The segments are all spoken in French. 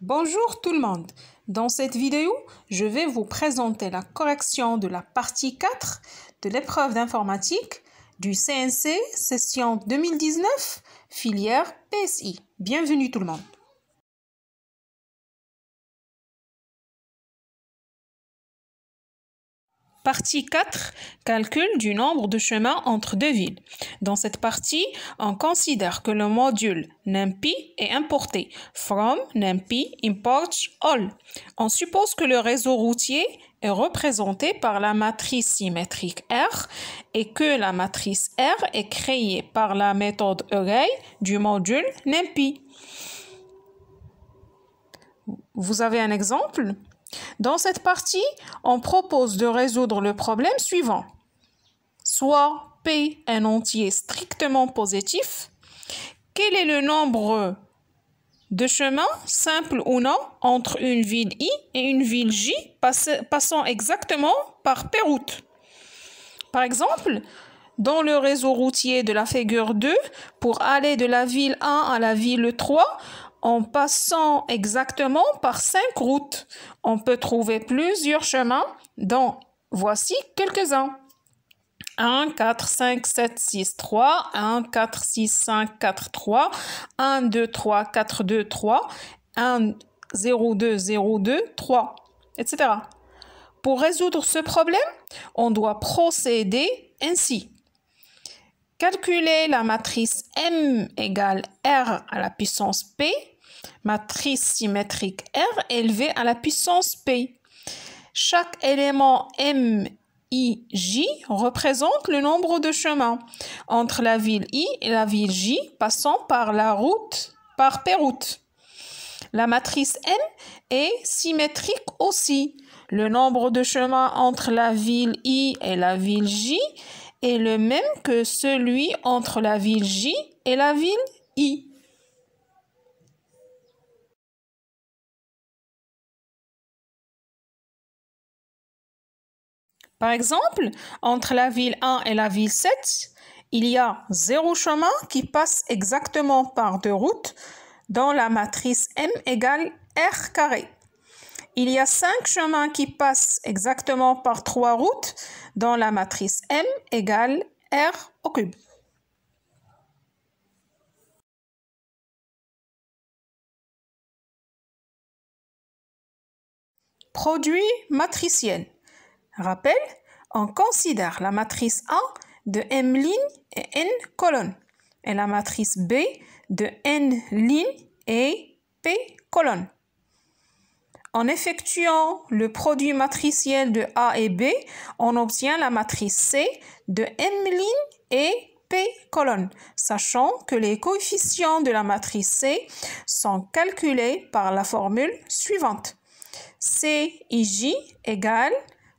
Bonjour tout le monde. Dans cette vidéo, je vais vous présenter la correction de la partie 4 de l'épreuve d'informatique du CNC session 2019, filière PSI. Bienvenue tout le monde. Partie 4, calcul du nombre de chemins entre deux villes. Dans cette partie, on considère que le module NumPy est importé. From NumPy imports all. On suppose que le réseau routier est représenté par la matrice symétrique R et que la matrice R est créée par la méthode array du module NumPy. Vous avez un exemple ? Dans cette partie, on propose de résoudre le problème suivant. Soit P un entier strictement positif, quel est le nombre de chemins, simples ou non, entre une ville I et une ville J passant exactement par P-route. Par exemple, dans le réseau routier de la figure 2, pour aller de la ville 1 à la ville 3, en passant exactement par 5 routes, on peut trouver plusieurs chemins, dont voici quelques-uns. 1, 4, 5, 7, 6, 3, 1, 4, 6, 5, 4, 3, 1, 2, 3, 4, 2, 3, 1, 0, 2, 0, 2, 3, etc. Pour résoudre ce problème, on doit procéder ainsi. Calculer la matrice M égale R à la puissance P, matrice symétrique R élevée à la puissance P. Chaque élément M, I, J représente le nombre de chemins entre la ville I et la ville J passant par la route, par P-route. La matrice M est symétrique aussi. Le nombre de chemins entre la ville I et la ville J est le même que celui entre la ville J et la ville I. Par exemple, entre la ville 1 et la ville 7, il y a 0 chemin qui passe exactement par 2 routes dans la matrice M égale R carré. Il y a 5 chemins qui passent exactement par 3 routes dans la matrice M égale R au cube. Produit matriciel. Rappel, on considère la matrice A de M lignes et N colonnes et la matrice B de N lignes et P colonnes. En effectuant le produit matriciel de A et B, on obtient la matrice C de M lignes et P colonnes, sachant que les coefficients de la matrice C sont calculés par la formule suivante. CIJ égale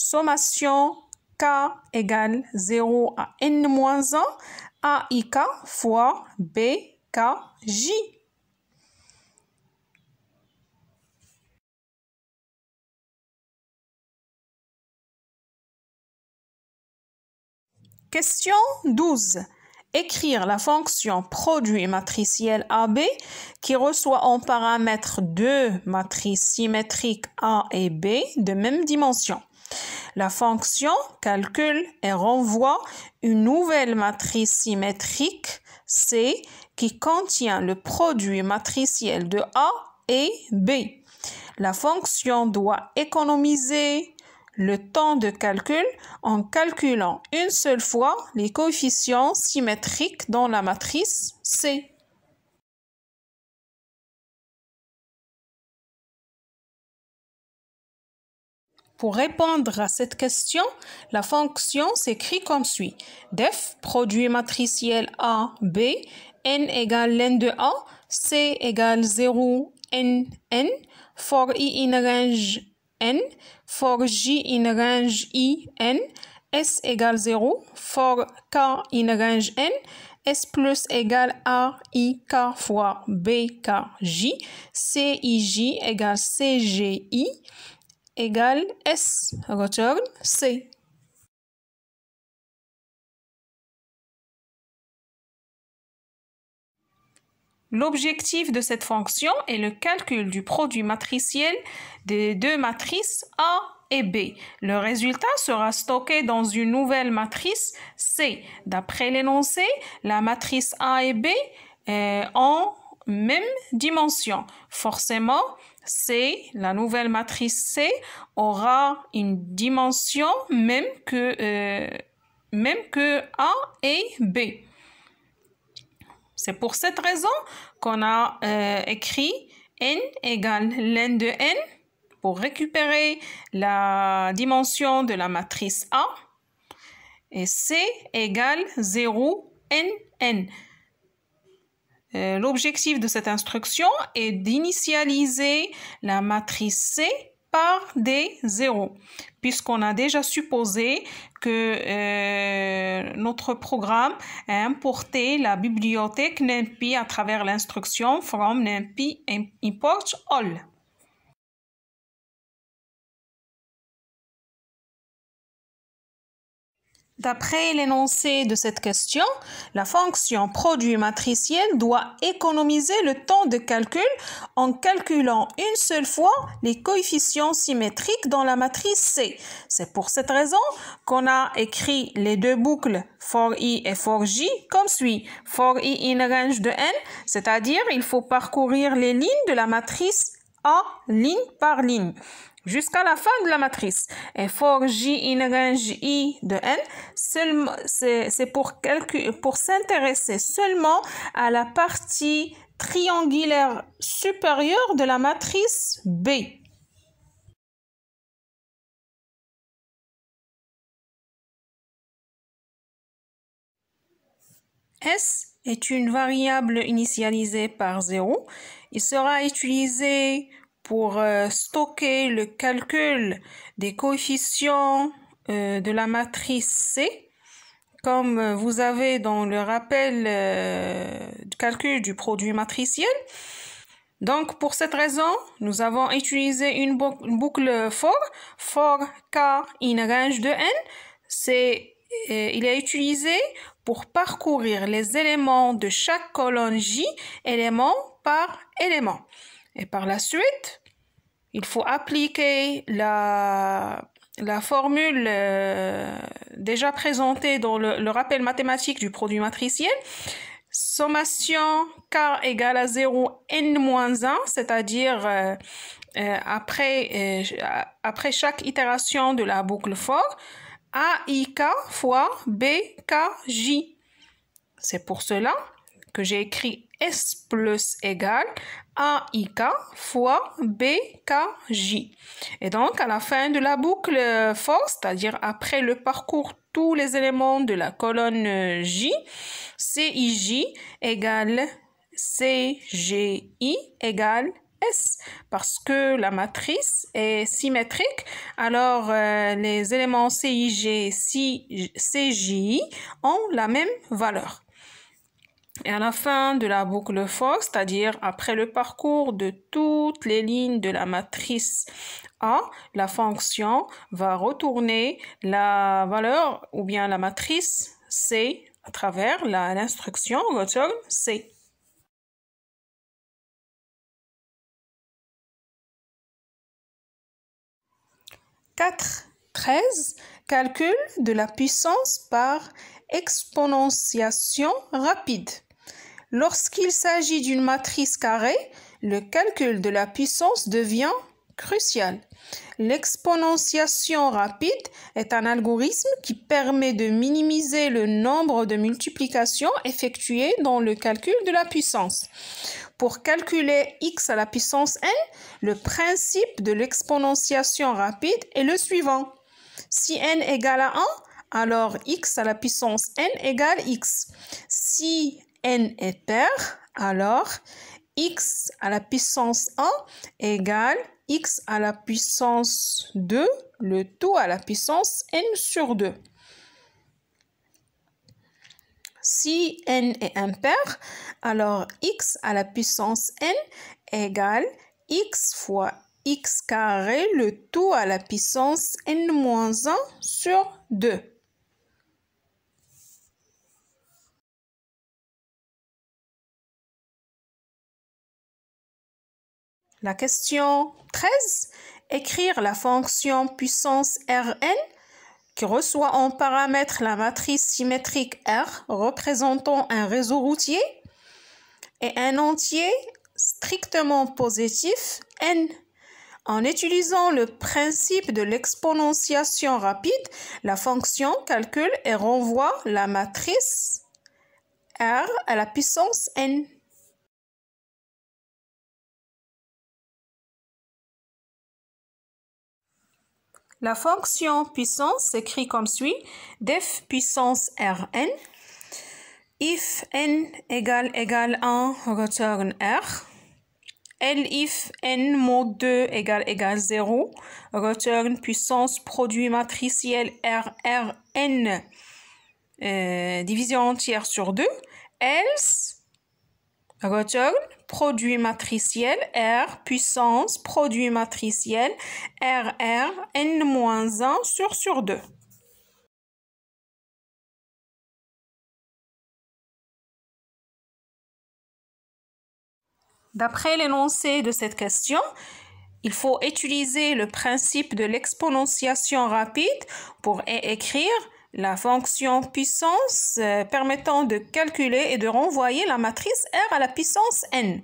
sommation K égale 0 à N-1 AIK fois BKJ. Question 12. Écrire la fonction produit matriciel AB qui reçoit en paramètres deux matrices symétriques A et B de même dimension. La fonction calcule et renvoie une nouvelle matrice symétrique C qui contient le produit matriciel de A et B. La fonction doit économiser le temps de calcul en calculant une seule fois les coefficients symétriques dans la matrice C. Pour répondre à cette question, la fonction s'écrit comme suit. Def, produit matriciel A, B, n égale len de A, C égale 0, n, for I in range n, for J in range I, n, S égale 0, for K in range n, S plus égale A, I, K fois B, K, J, C, I, J égale C, G, I, égale S, return C. L'objectif de cette fonction est le calcul du produit matriciel des deux matrices A et B. Le résultat sera stocké dans une nouvelle matrice C. D'après l'énoncé, la matrice A et B ont même dimension. Forcément, la nouvelle matrice C aura une dimension même que A et B. C'est pour cette raison qu'on a écrit n égale ln de n pour récupérer la dimension de la matrice A et C égale 0 nn. L'objectif de cette instruction est d'initialiser la matrice C par des zéros, puisqu'on a déjà supposé que notre programme a importé la bibliothèque NumPy à travers l'instruction from NumPy import all. D'après l'énoncé de cette question, la fonction produit matriciel doit économiser le temps de calcul en calculant une seule fois les coefficients symétriques dans la matrice C. C'est pour cette raison qu'on a écrit les deux boucles for i et for j comme suit. For i in range de n, c'est-à-dire il faut parcourir les lignes de la matrice A ligne par ligne jusqu'à la fin de la matrice. Et for j in range i de n, c'est pour s'intéresser seulement à la partie triangulaire supérieure de la matrice B. S est une variable initialisée par 0. Il sera utilisé pour stocker le calcul des coefficients de la matrice C, comme vous avez dans le rappel du calcul du produit matriciel. Donc, pour cette raison, nous avons utilisé une boucle for k in range de n. Il est utilisé pour parcourir les éléments de chaque colonne J, élément par élément. Et par la suite, il faut appliquer la formule déjà présentée dans le rappel mathématique du produit matriciel. Sommation k égale à 0 n-1, c'est-à-dire après chaque itération de la boucle for, AIK fois BKJ. C'est pour cela que j'ai écrit S plus égale AIK fois BKJ. Et donc, à la fin de la boucle for, c'est-à-dire après le parcours tous les éléments de la colonne J, CIJ égale CGI égale S, parce que la matrice est symétrique, alors les éléments CIG et CJI ont la même valeur. Et à la fin de la boucle for, c'est-à-dire après le parcours de toutes les lignes de la matrice A, la fonction va retourner la valeur ou bien la matrice C à travers l'instruction return C. 4.13. Calcul de la puissance par exponentiation rapide. Lorsqu'il s'agit d'une matrice carrée, le calcul de la puissance devient crucial. L'exponentiation rapide est un algorithme qui permet de minimiser le nombre de multiplications effectuées dans le calcul de la puissance. Pour calculer x à la puissance n, le principe de l'exponentiation rapide est le suivant. Si n égale à 1, alors x à la puissance n égale x. Si n est pair, alors x à la puissance 1 égale x à la puissance 2, le tout à la puissance n sur 2. Si n est impair, alors x à la puissance n égale x fois x carré, le tout à la puissance n-1 sur 2. La question 13. Écrire la fonction puissance Rn qui reçoit en paramètre la matrice symétrique R représentant un réseau routier et un entier strictement positif N. En utilisant le principe de l'exponentiation rapide, la fonction calcule et renvoie la matrice R à la puissance N. La fonction puissance s'écrit comme suit, def puissance Rn, if n égale 1, return R, elif n mod 2 égale 0, return puissance produit matriciel R n division entière sur 2, else return produit matriciel R puissance produit matriciel R n-1 sur 2. D'après l'énoncé de cette question, il faut utiliser le principe de l'exponentiation rapide pour écrire la fonction puissance permettant de calculer et de renvoyer la matrice R à la puissance n.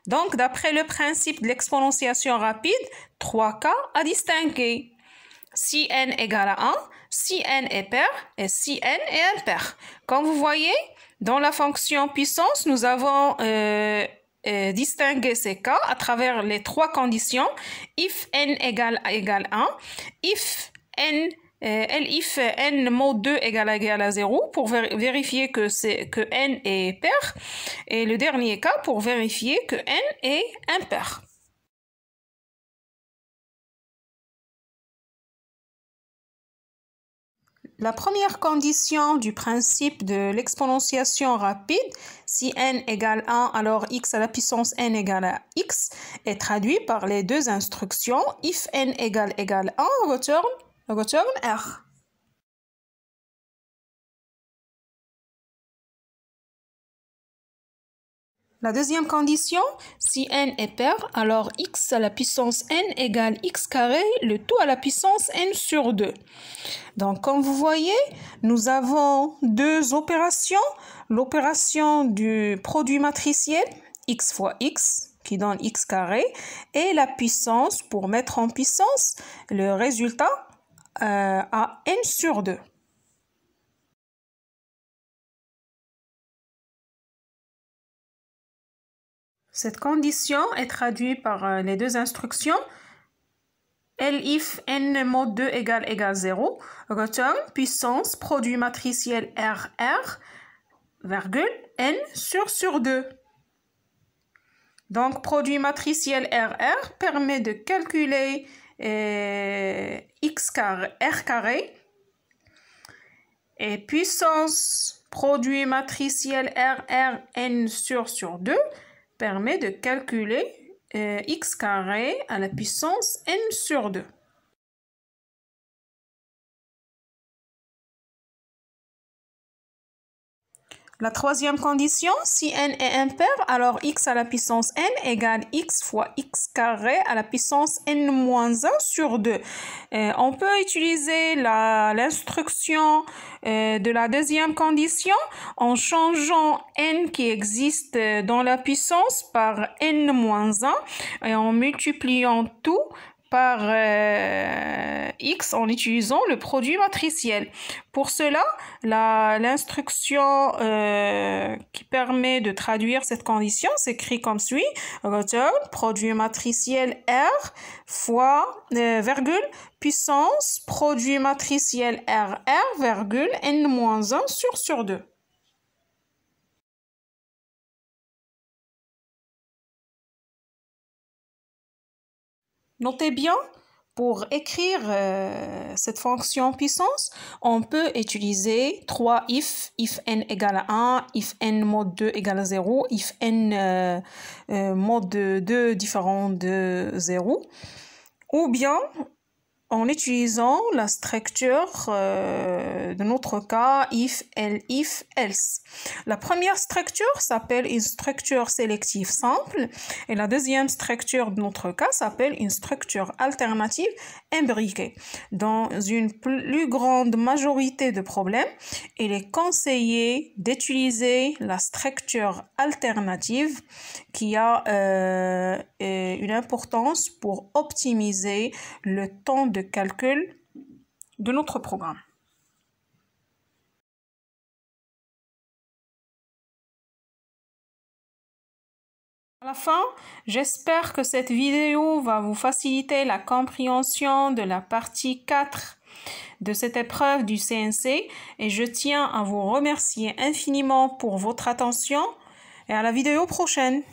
Donc, d'après le principe de l'exponentiation rapide, 3 cas à distinguer. Si n égale à 1, si n est pair et si n est impair. Comme vous voyez, dans la fonction puissance, nous avons distingué ces cas à travers les 3 conditions. If n égale 1, if n elif n mod 2 égale à 0 pour vérifier que n est pair et le dernier cas pour vérifier que n est impair. La première condition du principe de l'exponentiation rapide, si n égale 1, alors x à la puissance n égale à x, est traduite par les 2 instructions if n égale 1, return R. La deuxième condition, si n est pair, alors x à la puissance n égale x carré, le tout à la puissance n sur 2. Donc, comme vous voyez, nous avons 2 opérations. L'opération du produit matriciel, x fois x, qui donne x carré, et la puissance pour mettre en puissance le résultat à n sur 2. Cette condition est traduite par les 2 instructions. Elif n mod 2 égale 0, return puissance produit matriciel R, virgule, n sur 2. Donc, produit matriciel R permet de calculer R carré et puissance produit matriciel R n sur 2 permet de calculer x carré à la puissance n sur 2. La troisième condition, si n est impair, alors x à la puissance n égale x fois x carré à la puissance n-1 sur 2. On peut utiliser l'instruction de la deuxième condition en changeant n qui existe dans la puissance par n-1 et en multipliant tout par x en utilisant le produit matriciel. Pour cela, l'instruction qui permet de traduire cette condition s'écrit comme suit, return produit matriciel R fois virgule puissance produit matriciel R virgule n-1 sur 2. Notez bien, pour écrire cette fonction puissance, on peut utiliser 3 if n égale à 1, if n mod 2 égale à 0, if n mod 2 différent de 0. Ou bien, en utilisant la structure de notre cas if, else. La première structure s'appelle une structure sélective simple et la deuxième structure de notre cas s'appelle une structure alternative imbriquée. Dans une plus grande majorité de problèmes, il est conseillé d'utiliser la structure alternative qui a une importance pour optimiser le temps de calcul de notre programme. À la fin, j'espère que cette vidéo va vous faciliter la compréhension de la partie 4 de cette épreuve du CNC et je tiens à vous remercier infiniment pour votre attention et à la vidéo prochaine.